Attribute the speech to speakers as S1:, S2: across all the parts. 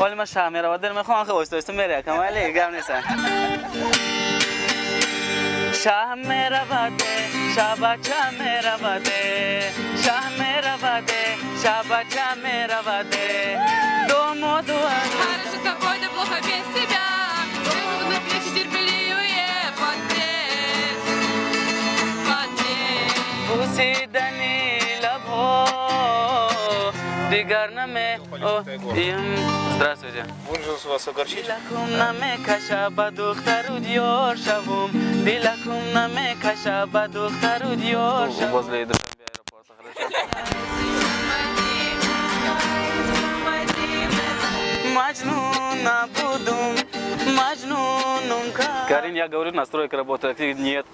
S1: ولی من شهر میرم در میخوام خیلی واسه میره کاملی گم نیست شهر میره باده شبچه میره باده شهر میره باده شبچه میره باده дому дуа
S2: Хорошо с тобой, да плохо без тебя. Живу на плечи терпеливые подпеть.
S1: بوسیدنی لبها دیگر Здравствуйте.
S3: Вынужден вас огорчить.
S1: دلکم نمیکشه به دختر و دیار شوم دلکم نمیکشه به دختر و دیار شوم возле аэропорта Маджнун набудум Маджнунум Карин, я говорю, настройка работает, и нет.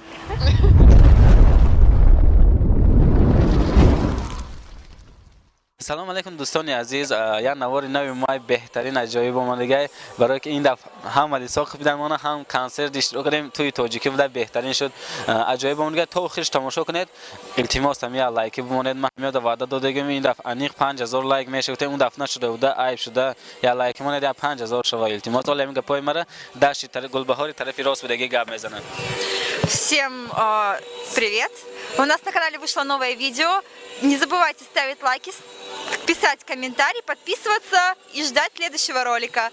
S1: سلام علیکم دوستان عزیز یا نوار نوی مای بهترین عجایب اومدگی برای که این دفعه هم ولی ساخت بیدن ما هم کنسرت اشتراک کردیم توی تاجیکی بوده بهترین شد عجایب اومدگی تا آخرش تماشا کنید التماس هم یا لایک بمونید من میاد وعده دادم این دفعه انیق 5000 لایک میشه اون دفعه نشده بوده عیب شده یا لایک مونید یا 5000 شوا التماس ولی میگه پای مرا داشت طرف گلبهاری طرف راست بودگی گپ میزنن
S4: Всем привет! У нас на канале вышло новое видео. Не забывайте ставить лайки, писать комментарии, подписываться и ждать следующего ролика.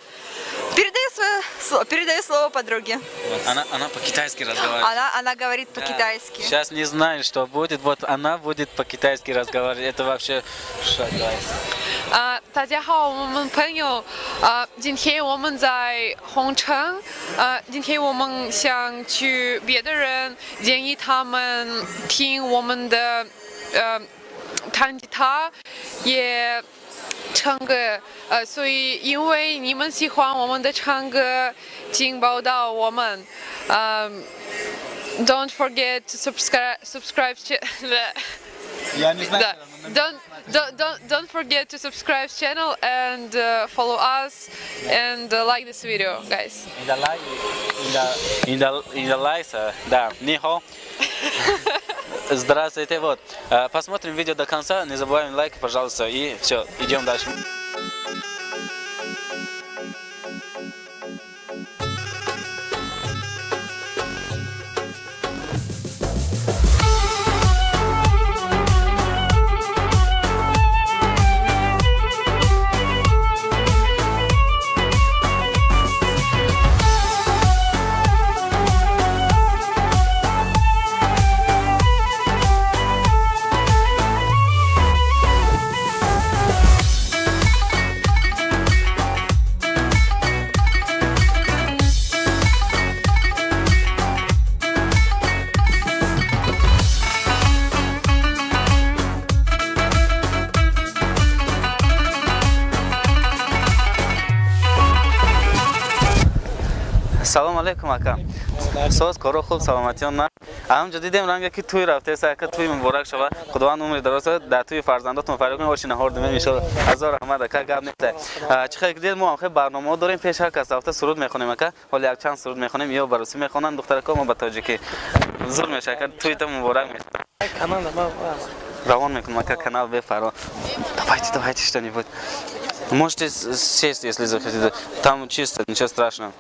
S4: Передаю слово подруге.
S1: Она по-китайски разговаривает.
S4: Она говорит по-китайски.
S1: Сейчас не знаю, что будет. Вот она будет по-китайски разговаривать. Это вообще шок.
S2: 大家好，我们朋友，今天我们在红城，今天我们想去别的人建议他们听我们的，弹吉他，也唱歌，所以因为你们喜欢我们的唱歌，请报道我们，don't forget to subscribe.
S3: Я не знаю.
S2: Don't forget to subscribe channel and follow us and like this video, guys.
S1: In the likes, да, нихо. Здравствуйте, вот. Посмотрим видео до конца, не забываем лайк, пожалуйста, и все, идем дальше. سلام علیکم اکا ساز کارو خوب سلامتیان نه همونجا دیدیم رنگ که توی رفته ساکا توی مبارک شود خداوند عمر دراز در توی فرزنداتون فرق کنه باشین هر دم میشه هزار رحمت اکا گپ نیست چه خیلی ما هم برنامه داریم پیش هر کس هفته سرود میخونیم اکا ولی یک چند سرود میخونیم یا بروسی میخونن دختر ما با تاجیکی زور میشه اکا توی تو مبارک میشه کانال ما روان میکنم اکا کانال بفرما давайте что-нибудь можете сесть если захотите там чисто ничего страшного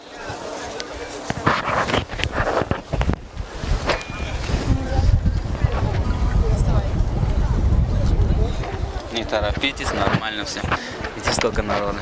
S1: Не торопитесь, нормально все. Видите, сколько народа.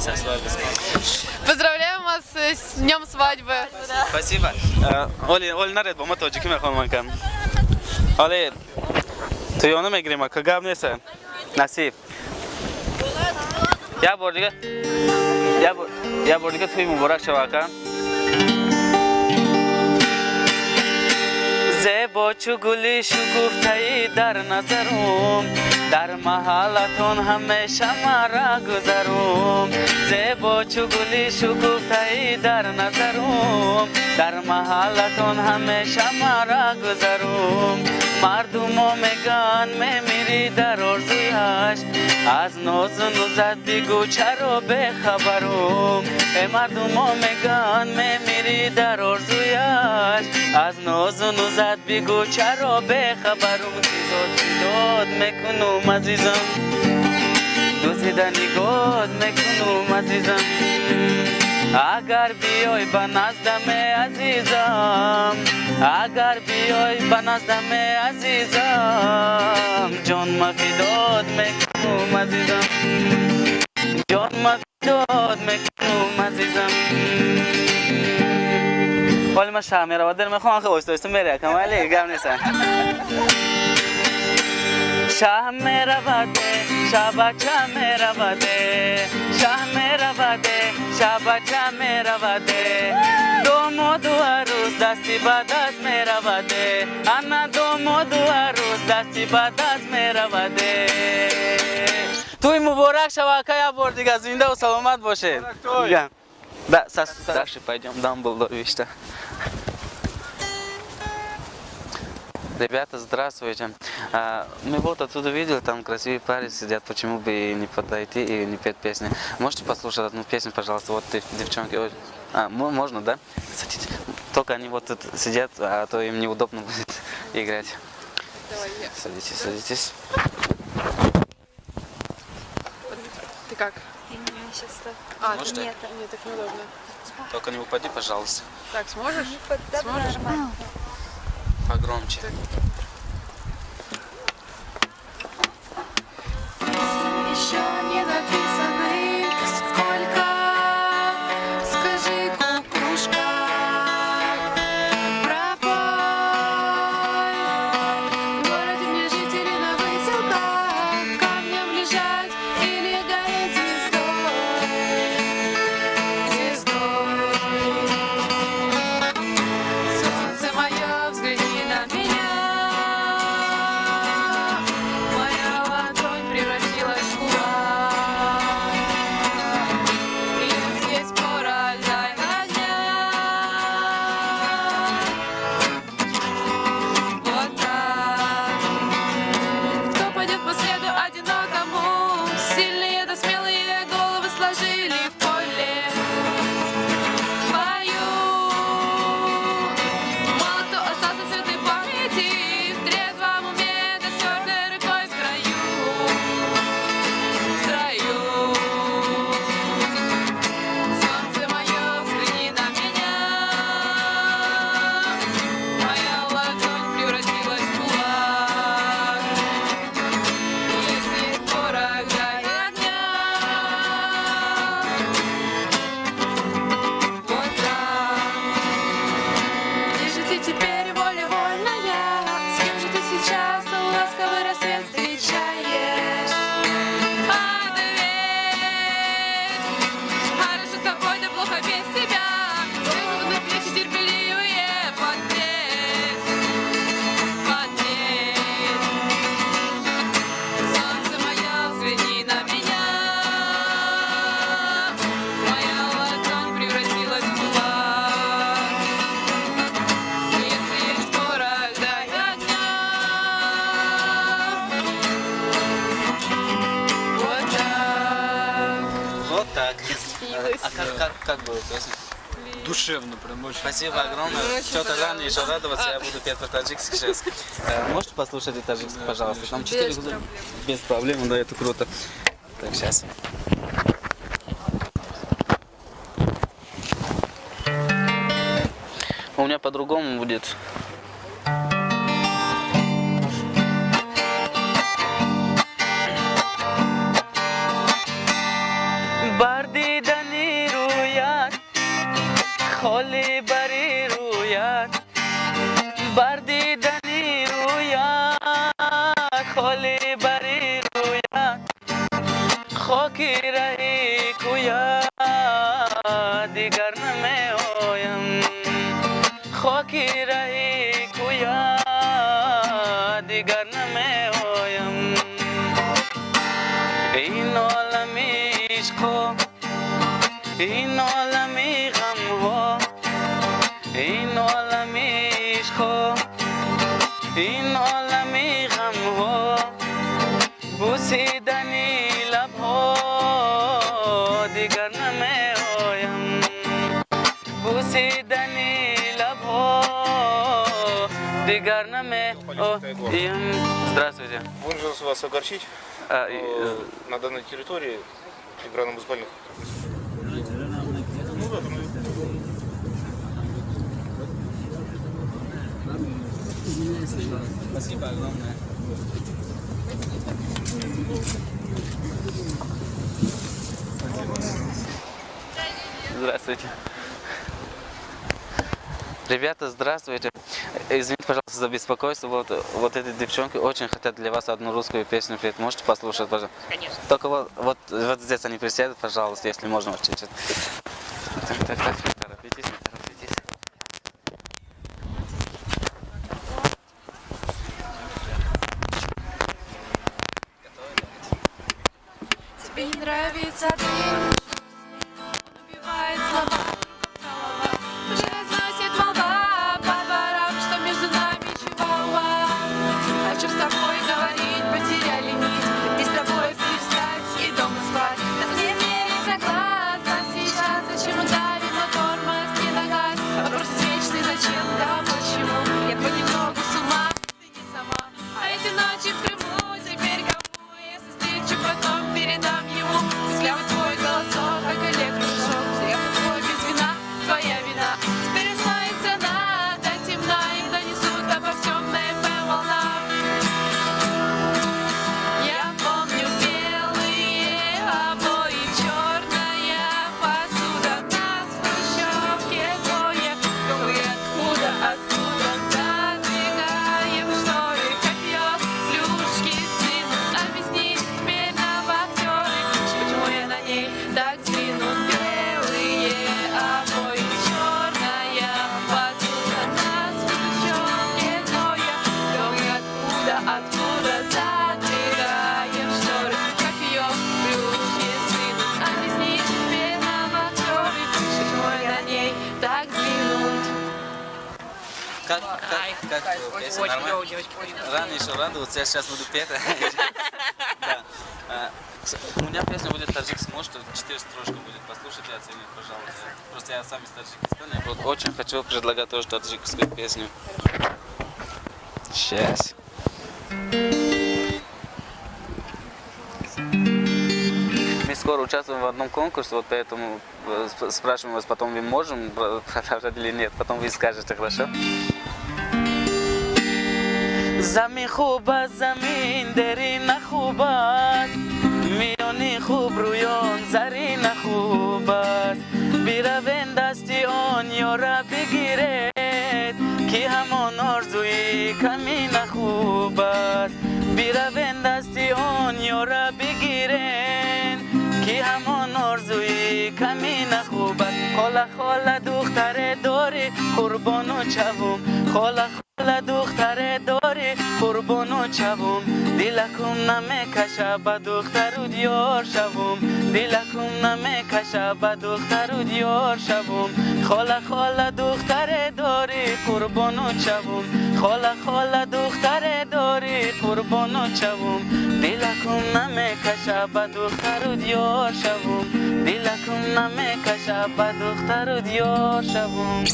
S1: Со свадьбы.
S2: Поздравляем вас с днем свадьбы.
S1: Спасибо. Оли наред با ما تاجیکی میخوام من کم. Оли تو یانو میگیریم که گاب نیست. نصیب. یا بار دیگه توی مبارک شو کن. زیبا چو گلی شکوفته‌ای در نظرم در محلتون همیشه مرا گذرم زیبا چو گلی شکوفته‌ای در نظرم در محلتون همیشه مرا گذرم مردم میگن میمیری در آرزویش از ناز و نوزت بگو چرا بخبرم مردم میگن میمیری در آرزویش از ناز و نوزت بگو چرا بخبرم داد میکنم عزیزم دوزیده نگاه میکنم عزیزم اگر بیای به نزدم عزیزم اگر بیای به نزدم عزیزم جان ما فداد میکنم عزیزم جان ما فداد میکنم عزیزم ولی من شب میرم و دل میخوام خیلی آیسته میره کم ولی گم نیستن شاه میرا بده شاه بچه میرا بده شاه میرا بده شاه بچه میرا بده دوم دو روز دستی به دست میرا بده انا دوم دو روز دستی به دست میرا بده توی مبارک شو که یه بار دیگه زنده و سلامت باشه да дальше пойдем Дамблдор вишта. Ребята, здравствуйте. Мы вот отсюда видели, там красивые парни сидят, почему бы и не подойти и не петь песни. Можете послушать одну песню, пожалуйста, вот девчонки. Можно, да? Садитесь. Только они вот тут сидят, а то им неудобно будет играть.
S2: Давай,
S1: Садитесь, садитесь.
S2: Ты как?
S1: Можете?
S2: Нет, так неудобно.
S1: Только не упади, пожалуйста.
S2: Так, сможешь? Сможешь?
S1: Погромче.
S2: Еще не написаны, сколько, скажи, кукушка, пропой. В городе мне жители на выселках, камнем лежать или гореть звездой. Солнце мое, взгляни на меня. Моя ладонь превратилась в кулак. И здесь пора льда и огня. Вот так. Кто пойдет по следу одинокому? Сильные да смелые головы сложили в поле. Бою. Мало кто остался светлой памяти в трезвом уме, да с твердой рукой в строю. Солнце мое, взгляни на меня. Моя ладонь превратилась в кулак. Если есть порох, дай огня. Вот так. Где же ты теперь, воля вольная? С кем же ты сейчас ласковый рассвет встречаешь? Ответь. Хорошо с тобой, да плохо без тебя. Силы на плечи терпеливые поднять. Солнце мое, взгляни на меня. Моя ладонь превратилась в кулак. Если есть порох, дай огня. Вот так.
S1: Вот так. А как было песня?
S3: Душевно, прям очень.
S1: Спасибо огромное. Что-то рано еще радоваться, я буду петь по-таджикски сейчас. Можете послушать по-таджикски, пожалуйста? Там 4 года. Без проблем, да, это круто. Так, сейчас. У меня по-другому будет. Барди خاکی رهی کویا دیگر نمیایم خاکی رهی کویا دیگر نمیایم این عالمی عشق این عالمی غم ها این عالمی عشق این عالمی غم ها بوسیدنی لب ها دیگر نمیایم بوسیدنی لب ها دیگر نمیایم. Здравствуйте.
S5: Вынужден вас огорчить. На данной территории игрально-музыкальных.
S1: Спасибо огромное. Здравствуйте. Ребята, здравствуйте. Извините, пожалуйста, за беспокойство. Вот эти девчонки очень хотят для вас одну русскую песню петь. Можете послушать, пожалуйста?
S4: Конечно.
S1: Только вот здесь они присядут, пожалуйста, если можно, вот чуть-чуть. Так, не торопитесь, не торопитесь.
S2: Тебе не нравится ты, убивает слова, голова. Уже разносит молва по дворам, что между нами чего-то. О чем с тобой говорить, потеряли нить. И с тобой перестать и дома спать. Нас не верит на глаз, а сейчас зачем ударить на тормоз, не догадать. Вопрос вечный, зачем, да почему? Я понемногу с ума, ты не сама. А эти ночи в Крыму теперь кому? Если встречу потом передам ему. Взгляд твой голосок, как электрошок. Я твой без вина, твоя вина. Теперь останется надо темна, их донесут обо всем на ФМ волнах. Я помню белые обои, черная посуда, нас в хрущевке двое. Какой откуда задвигаем шторы, копье, плюшки, сын. Объясни теперь нам актеры, почему я на ней так сдвинут. Белые обои, черная посуда, нас в хрущевке двое. Откуда задвигаем шторы, копье, плюшки, сын. Объясни теперь нам актеры, почему я на ней так сдвинут.
S1: Как песня? Нормально? Рано еще радоваться, я сейчас буду петь. Да. У меня песня будет таджикская, может 4 строчки будет, послушайте и оцените, пожалуйста. Просто я сам из Таджикистана, я вот очень хочу предлагать тоже таджикскую песню. Сейчас. Мы скоро участвуем в одном конкурсе, вот поэтому спрашиваем вас, потом мы можем продолжать или нет, потом вы скажете, хорошо? زمین خوب است زمین درین خوب است میانی خوب رویان زرین خوب است بیروین دستی آن یارا بگیرد که همان آرزوی کمین خوب است بیروین دستی آن یارا بگیرد که همان آرزوی کمین خوب است خاله خاله دختر داری قربان و چوم خاله خاله دختر داری قربان و چوم دلکم نمیکشه به دختر و دیار شوم دلکم نمیکشه به دختر و دیار شوم خاله خاله دختر داری قربان و چوم خاله خاله دختر داری قربان و چوم دلکم نمیکشه به دختر و دیار شوم دلکم نمیکشه به دختر و دیار شوم.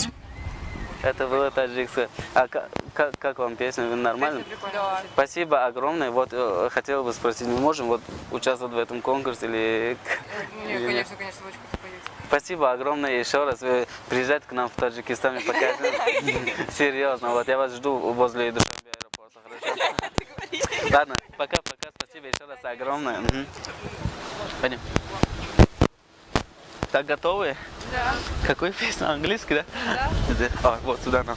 S1: Это было таджикское. А как вам песня? Вы нормально?
S2: Да.
S1: Спасибо огромное. Вот хотел бы спросить, мы можем вот участвовать в этом конкурсе или...
S2: Нет, конечно, очень хочу поесть.
S1: Спасибо огромное еще раз. Вы приезжайте к нам в Таджикистан и покажете. Серьезно, вот я вас жду возле Душанбе аэропорта, хорошо? Ладно, пока-пока. Спасибо еще раз огромное. Пойдем. Так, готовы?
S2: Да.
S1: Какой песня? Английский, да?
S2: Да.
S1: А, вот сюда нам.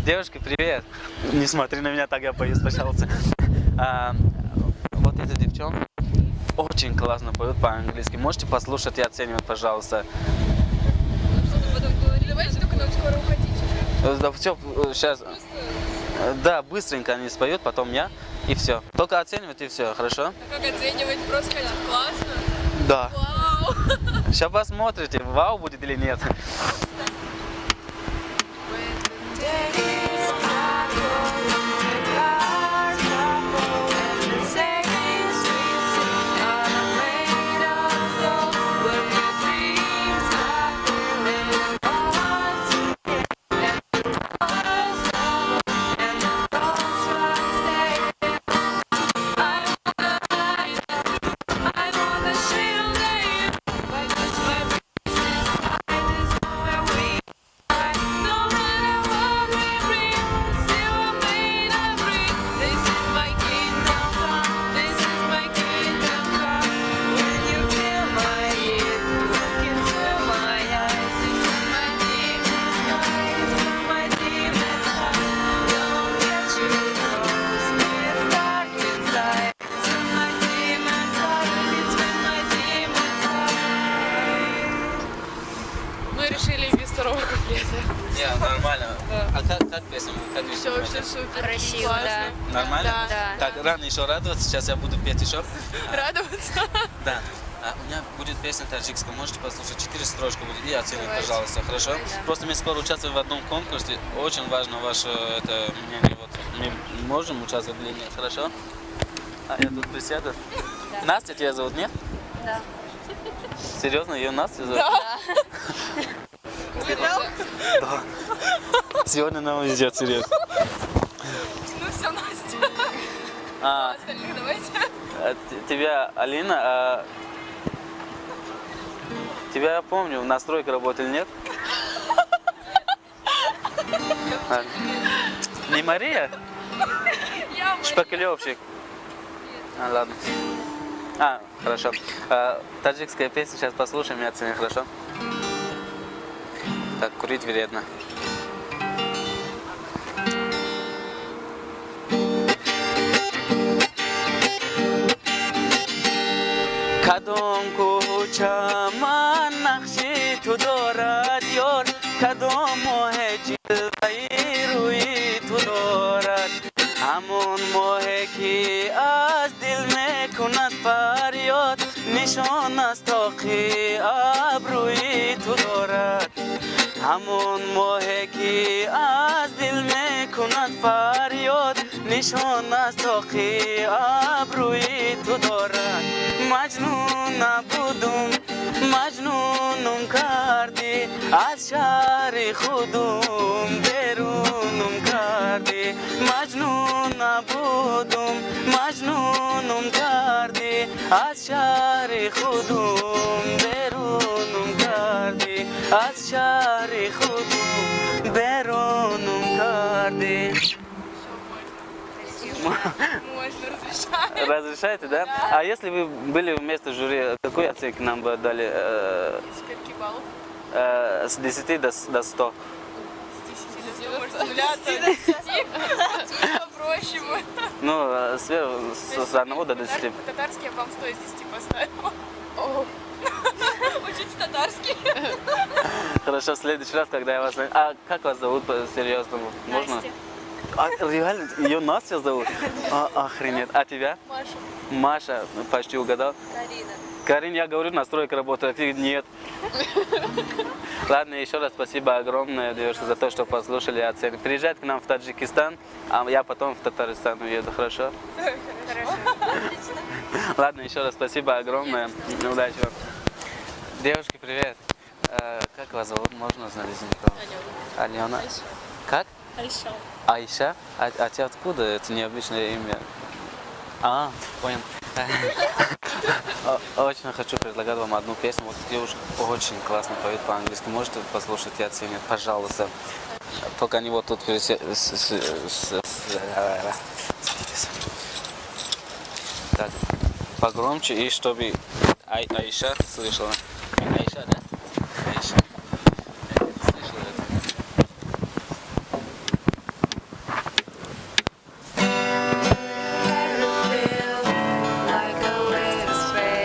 S1: Девушки, привет. Не смотри на меня так, я боюсь, пожалуйста. Вот эта девчонка очень классно поют по-английски. Можете послушать и оценивать, пожалуйста.
S6: Давайте только нам скоро уходить уже.
S1: Да, все, сейчас. Да, быстренько они споют, потом я, и все. Только оценивать, и все, хорошо?
S6: А как оценивать? Просто сказать классно?
S1: Да.
S6: Вау!
S1: Сейчас посмотрите, вау будет или нет.
S2: Мы решили без второго куплета.
S1: Не, нормально. А как песня? Как вы
S2: Все
S1: считаете?
S2: вообще супер.
S4: Красиво,
S2: Классно.
S1: Нормально?
S2: Да.
S1: Так, рано еще радоваться, сейчас я буду петь еще.
S2: Радоваться.
S1: Да. У меня будет песня таджикская, можете послушать, 4 строчки будет и оценить, пожалуйста, хорошо? Просто мы скоро участвуем в одном конкурсе, очень важно ваше это мнение, вот мы можем участвовать или нет, хорошо? А я тут присяду. Да. Настя тебя зовут, нет?
S4: Да.
S1: Серьезно, ее Настя зовут?
S2: Угадал?
S1: Да. Сегодня нам везет, серьезно.
S6: Ну все, Настя. Остальных давайте.
S1: Тебя Алина, тебя я помню, в настройке работали, нет? Не Мария?
S6: Я Мария.
S1: Шпаклевщик. Ладно. Хорошо. Таджикская песня сейчас послушаем и оценим, хорошо? Так, курить вредно. کدام کوچه نقشی تو دارد یار کدام ماه جلوه‌ای روی تو دارد همون ماهی که از دل میکند فریاد نشان از تاقی ابروی تو دارد همون ماهی که از دل میکند فریاد نشان از تاقی ابروی تو دارد مجنون نبودم مجنونم کردی از شهر خودم بیرونم کردی مجنون نبودم مجنونم کردی از شهر خودم بیرونم کردی از شهر خودم بیرونم کردی
S6: Можно, разрешаю.
S1: Разрешаете, да? А если вы были вместе в жюри, какой оценки нам бы дали
S6: Скольки баллов?
S1: с 10 до 100?
S6: С 10 до 100, может, с 0 до 10. Попроще мы.
S1: Ну, с 1 до 10.
S6: Татарский я вам 100 из 10 поставила. Учите татарский.
S1: Хорошо, в следующий раз, когда я вас... А как вас зовут серьезно? Можно?
S6: Настя.
S1: Реально, ее Настя зовут? Охренеть. А тебя?
S6: Маша.
S1: Маша, почти угадал.
S6: Карина.
S1: Карин, я говорю, настройка работает, а ты нет. Ладно, еще раз спасибо огромное, девушка, за то, что послушали и оценили. Приезжайте к нам в Таджикистан, а я потом в Татарстан уеду, хорошо?
S6: Хорошо.
S1: Ладно, еще раз спасибо огромное. Удачи вам. Девушки, привет. Как вас зовут? Можно узнать, извините? Алена. Как?
S6: Айша.
S1: Айша? А ты откуда? Это необычное имя. Понял. Очень хочу предлагать вам одну песню. Вот девушка очень классно поет по-английски. Можете послушать и оценить, пожалуйста. Только они вот тут... Так, погромче и чтобы Айша слышала. Айша, да? Айша. Слышала это.
S7: Like a wave of spray.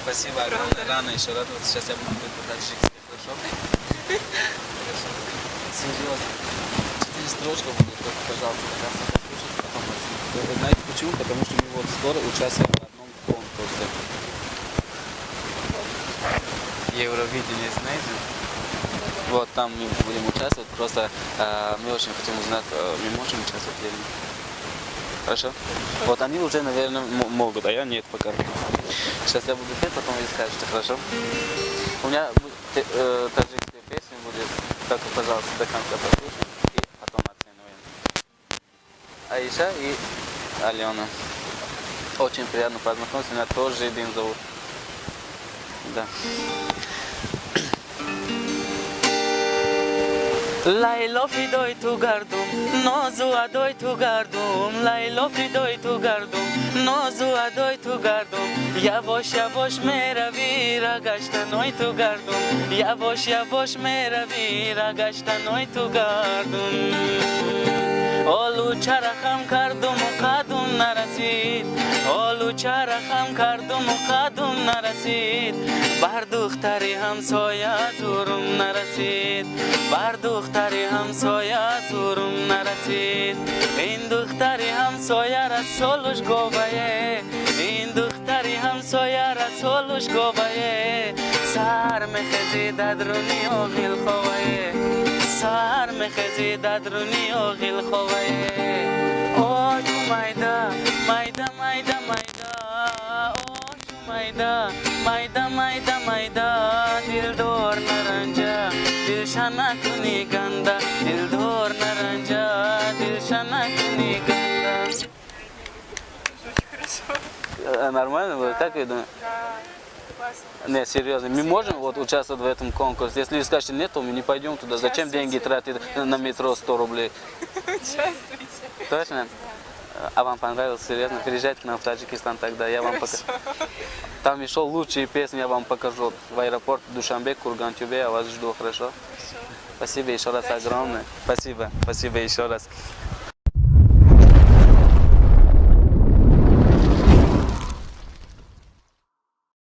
S1: Спасибо огромное. Рано еще радоваться. Сейчас я буду по-таджикски, хорошо? Серьезно. 4 строчки будет, только, пожалуйста, до конца послушайте, потом оцените. Знаете почему? Потому что мы вот скоро участвуем в одном конкурсе. Евровидение, знаете? Вот там мы будем участвовать, просто мы очень хотим узнать, мы можем участвовать или нет. Хорошо? Вот они уже, наверное, могут, а я нет пока. Сейчас я буду петь, потом вы скажете, хорошо? У меня таджикская песня будет, только, пожалуйста, до конца послушаем и потом оцениваем. Аиша и Алена. Очень приятно познакомиться, меня тоже Дин зовут. Да. Lailo fidoi tu gardum, nozu adoi tu gardum. Lailo fidoi tu gardum, nozu adoi tu gardum. Yavosh meravi ragashta noi tu gardum. Yavosh meravi ragashta noi tu gardum. Olu charaham kardum qadum narasid. Olu charaham kardum qadum narasid. Bar dukhtari hamsoya zurum narasid. Bar dukhtari hamsoya zurum narasid. In dukhtari hamsoya rasolush govaye. In dukhtari hamsoya rasolush govaye. Sar mekhezi dadruni oghil khovaye. Sar mekhezi dadruni oghil khovaye. Oh Jumayda, Mayda, Mayda, Mayda. Oh Jumayda, Mayda, Mayda, Mayda. Dildor naranja, dilshana kuni ganda. Dildor naranja, dilshana kuni ganda. Нормально было? Как вы думаете? Нет, серьезно. Мы можем вот участвовать в этом конкурсе? Если вы скажете нет, то мы не пойдем туда. Зачем деньги тратить на метро 100 рублей?
S6: Участвуйте.
S1: Точно? А вам понравилось? Серьезно? Приезжайте к нам в Таджикистан тогда, я вам покажу. Там еще лучшие песни я вам покажу. В аэропорт Душанбе, Курган-Тюбе, я вас жду, хорошо? Спасибо еще раз огромное. Спасибо еще раз.